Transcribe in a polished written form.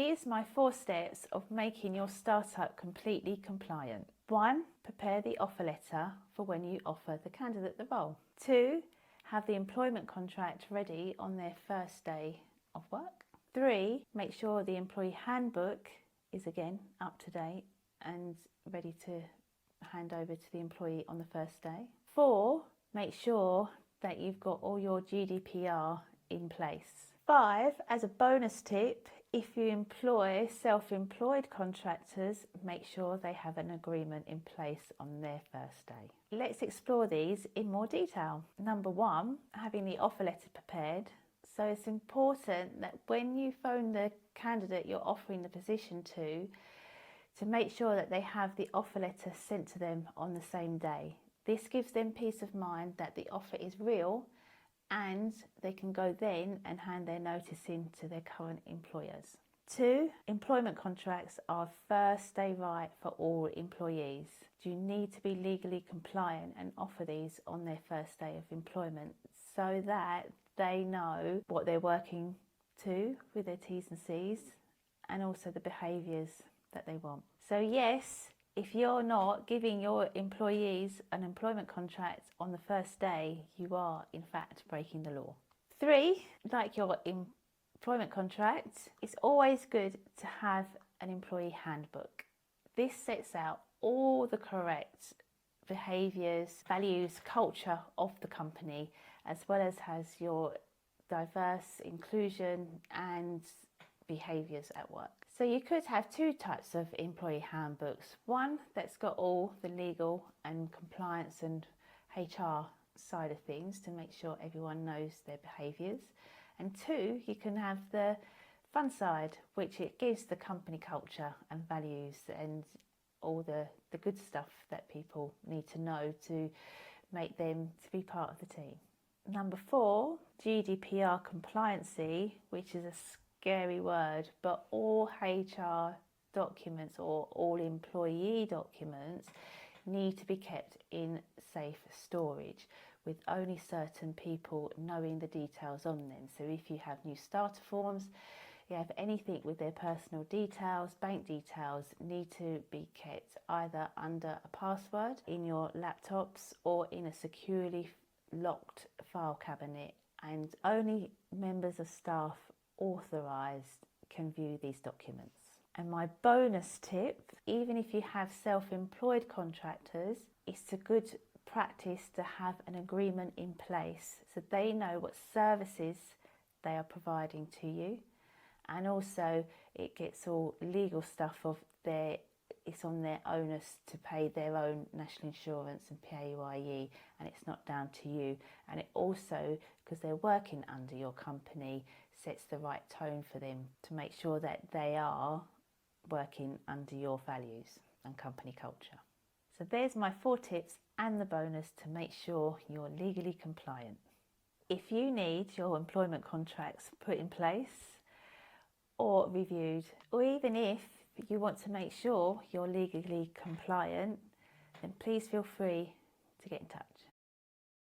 here's my 4 steps of making your startup completely compliant. 1. Prepare the offer letter for when you offer the candidate the role. 2. Have the employment contract ready on their first day of work. 3. Make sure the employee handbook is again up to date and ready to hand over to the employee on the first day. 4. Make sure that you've got all your GDPR in place. 5. As a bonus tip, if you employ self-employed contractors, make sure they have an agreement in place on their first day. Let's explore these in more detail. Number 1, having the offer letter prepared. So it's important that when you phone the candidate you're offering the position to make sure that they have the offer letter sent to them on the same day. This gives them peace of mind that the offer is real and they can go then and hand their notice in to their current employers. 2. Employment contracts are first day right for all employees. You need to be legally compliant and offer these on their first day of employment so that they know what they're working to with their T's and C's and also the behaviours that they want. So yes, if you're not giving your employees an employment contract on the first day, you are in fact breaking the law. 3, like your employment contract, it's always good to have an employee handbook. This sets out all the correct behaviours, values, culture of the company, as well as has your diverse inclusion and behaviours at work. So you could have 2 types of employee handbooks. One that's got all the legal and compliance and HR side of things to make sure everyone knows their behaviours. And 2, you can have the fun side, which it gives the company culture and values and all the good stuff that people need to know to make them to be part of the team. Number 4, GDPR compliancy, which is a scary word, but all HR documents or all employee documents need to be kept in safe storage with only certain people knowing the details on them. So if you have new starter forms, you have anything with their personal details, bank details, need to be kept either under a password in your laptops or in a securely locked file cabinet, and only members of staff authorised can view these documents. And my bonus tip, even if you have self-employed contractors, it's a good practice to have an agreement in place so they know what services they are providing to you, and also it gets all legal stuff of it's on their onus to pay their own national insurance and PAYE, and it's not down to you. And it also, because they're working under your company, sets the right tone for them to make sure that they are working under your values and company culture. So there's my 4 tips and the bonus to make sure you're legally compliant. If you need your employment contracts put in place or reviewed, or even if you want to make sure you're legally compliant, then please feel free to get in touch.